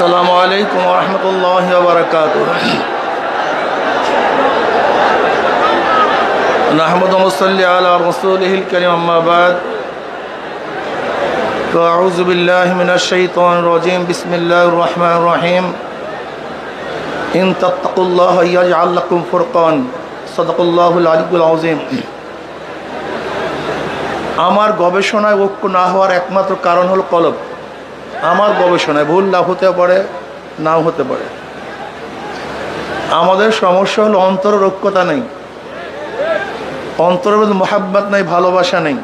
আসসালামু আলাইকুম ওয়া রাহমাতুল্লাহি ওয়া বারাকাতুহু। নাহমাদু ওয়া নুসাল্লি আলা রাসূলিহিল কারীম, আম্মা বা'দ। আউযু বিল্লাহি মিনাশ শাইতানির রাজীম। বিসমিল্লাহির রাহমানির রাহিম। ইন তাত্তাকুল্লাহা ইয়াজআল লাকুম ফুরকান। সাদাকাল্লাহুল আলিয়্যুল আযীম। আমার গবেষণায় ঐক্য না হওয়ার একমাত্র কারণ হলো কলব। আমার গবেষণায় ভুল না হতে পারে, নাও হতে পারে। আমাদের সমস্যা হলো অন্তরের ঐক্যতা নেই, অন্তরের মধ্যে মোহাব্বত নেই, ভালোবাসা নেই।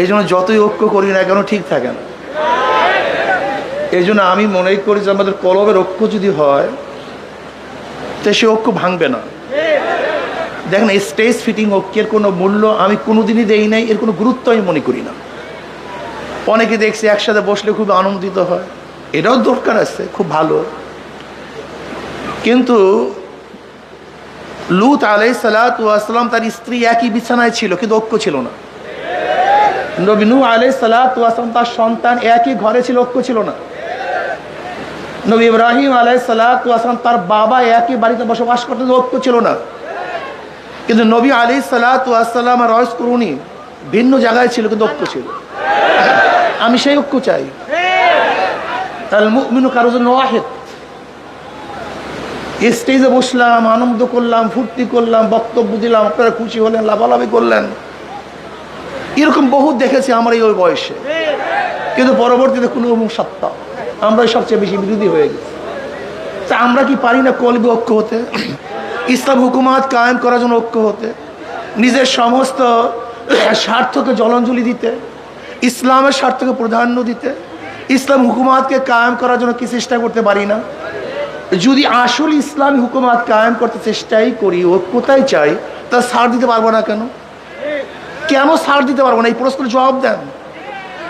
এই জন্য যতই ঐক্য করি না কেন ঠিক থাকে না। এই জন্য আমি মনে করি যে আমাদের কলবের ঐক্য যদি হয় তো সে ঐক্য ভাঙবে না। দেখেন, স্টেজ ফিটিং ঐক্যের কোনো মূল্য আমি কোনোদিনই দেই নাই, এর কোনো গুরুত্ব আমি মনে করি না। অনেকে দেখছি একসাথে বসলে খুব আনন্দিত হয়, এটাও দরকার আছে, খুব ভালো। কিন্তু লূত আলাইহিস সালাতু ওয়াস সালাম তার স্ত্রী একই বিছানায় ছিল, কিন্তু ঐক্য ছিল না। নবী নূহ আলাইহিস সালাতু ওয়াস সালাম তার সন্তান একই ঘরে ছিল, ঐক্য ছিল না। নবী ইব্রাহিম আলাইহিস সালাতু ওয়াস সালাম তার বাবা একই বাড়িতে বসবাস করতেন, ঐক্য ছিল না। কিন্তু নবী আলাইহিস সালাতু ওয়াস সালাম আর রস করুনি ভিন্ন জায়গায় ছিল, কিন্তু ঐক্য ছিল। আমি সেই ঐক্য চাই। আল মুমিনু কারুজুন ওয়াহিদ। স্টেজে বসলাম, আনন্দ করলাম, ফুর্তি করলাম, বক্তব্য দিলাম, আপনারা খুশি হলেন, লাভালাভি করলেন, এরকম বহু দেখেছি আমার এই ওই বয়সে। কিন্তু পরবর্তীতে কোনো সত্তা আমরা সবচেয়ে বেশি বিরোধী হয়ে গেছি। তা আমরা কি পারি না কলবে ঐক্য হতে, ইসলাম হুকুমাত কায়েম করার জন্য ঐক্য হতে, নিজের সমস্ত স্বার্থকে জলাঞ্জলি দিতে, ইসলামের স্বার্থকে প্রাধান্য দিতে, ইসলাম হুকুমাতকে কায়েম করার জন্য কি চেষ্টা করতে পারি না? যদি আসলে ইসলামী হুকুমাত কায়েম করতে চেষ্টাই করি, ঐক্যতাই চাই, তা ছাড় দিতে পারবো না কেন? কেন ছাড় দিতে পারবো না? এই প্রশ্নের জবাব দেন।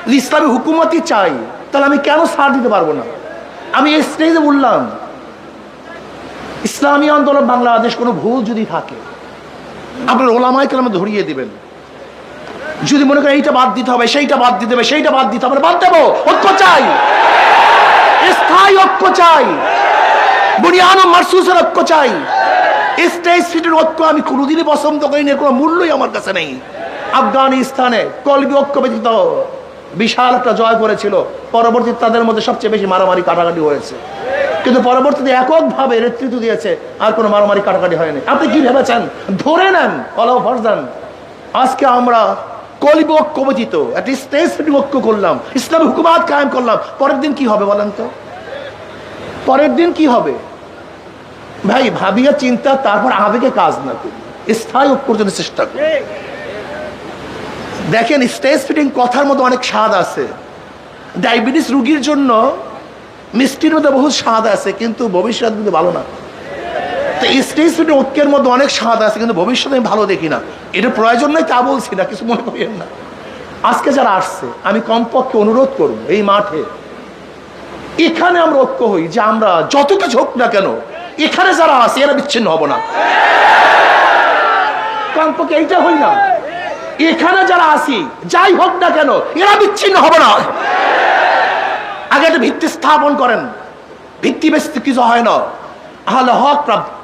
যদি ইসলামী হুকুমতই চাই, তাহলে আমি কেন ছাড় দিতে পারবো না? আমি এই স্টেজে বললাম, ইসলামী আন্দোলন বাংলাদেশ কোনো ভুল যদি থাকে আপনার ওলামায়ে কেরাম ধরিয়ে দিবেন। যদি মনে করেন এইটা বাদ দিতে হবে, সেইটা বাদ দিতে হবে, সেইটা বাদ দিতে হবে, বাদ দেবো। ঐক্য চাই, স্থায়ী ঐক্য চাই, বুনিয়ানুম মারসুসের ঐক্য চাই। স্টেজ ফিটের ঐক্য আমি কোনোদিনই পছন্দ করি না, এর কোনো মূল্যই আমার কাছে নেই। আফগানিস্তানে কলবি ঐক্য ব্যতীত বিশাল একটা জয় করেছিল, পরবর্তীতে তাদের মধ্যে সবচেয়ে বেশি মারামারি কাটাকাটি হয়েছে। কিন্তু পরবর্তীতে এককভাবে নেতৃত্ব দিয়েছে, আর কোনো মারামারি কাটাকাটি হয়নি। আপনি কি ভেবেছেন? ধরে নেন অলাও ফরজান, আজকে আমরা কলবি ঐক্য ব্যতীত একটা স্টেজ ফিটিং ঐক্য করলাম, ইসলামী হুকুমাত কায়েম করলাম, পরের দিন কি হবে বলেন তো? পরের দিন কি হবে? ভাই ভাবিয়া চিন্তা, তারপর আবেগে কাজ না করি, স্থায়ী ঐক্যর জন্য চেষ্টা করি। দেখেন, স্টেজ ফিটিং কথার মধ্যে অনেক স্বাদ আছে। ডায়াবেটিস রোগীর জন্য মিষ্টির মধ্যে বহু স্বাদ আছে, কিন্তু ভবিষ্যৎ কিন্তু ভালো না। তো স্টেজ ফিটিং ঐক্যের মধ্যে অনেক স্বাদ আছে, কিন্তু ভবিষ্যতে আমি ভালো দেখি না। এটা প্রয়োজন নয় তা বলছি না, কিছু মনে করেন না। আজকে যারা আসছে আমি কমপক্ষে অনুরোধ করব, এই মাঠে এখানে আমরা ঐক্য হই, যে আমরা যত কিছু হোক না কেন এখানে যারা আছে এরা বিচ্ছিন্ন হব না। কমপক্ষে এইটা হই না, এখানে যারা আছি যাই হোক না কেন এরা বিচ্ছিন্ন হব না। আগে একটা ভিত্তি স্থাপন করেন, ভিত্তি বেশি কিছু হয় না। আহলে হক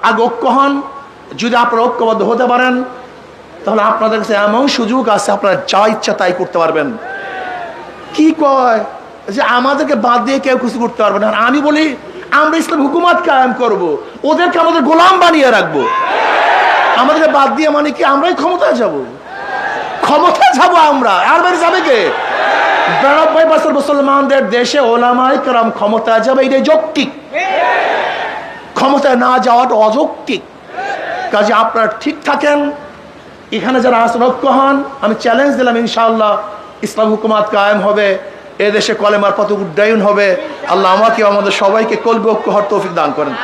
আগে ঐক্য হন। যদি আপনারা ঐক্যবদ্ধ হতে পারেন, তাহলে আপনাদের কাছে এমন সুযোগ আছে, আপনারা যা ইচ্ছা তাই করতে পারবেন। কি কয় যে আমাদেরকে বাদ দিয়ে কেউ কিছু করতে পারবে না। আমি বলি আমরা ইসলাম হুকুমাত কায়েম করব, ওদেরকে আমাদের গোলাম বানিয়ে রাখবো। আমাদেরকে বাদ দিয়ে মানে কি আমরাই ক্ষমতায় যাব? ক্ষমতায় যাব আমরা, আর বাইরে যাবে কে? 92% মুসলমানদের দেশে ওলামায়ে কেরাম ক্ষমতায় যাবে, এটাই যৌক্তিক। ক্ষমতায় না যাওয়াটা অযৌক্তিক। কাজে আপনারা ঠিক থাকেন, এখানে যারা আসেন ঐক্য হন। আমি চ্যালেঞ্জ দিলাম, ইনশাআল্লাহ ইসলাম হুকুমাত কায়েম হবে, এদেশে কলেমার পথে উড্ডয়ন হবে। আল্লাহ আমাকে আমাদের সবাইকে কলবে ঐক্য হওয়ার তৌফিক দান করেন।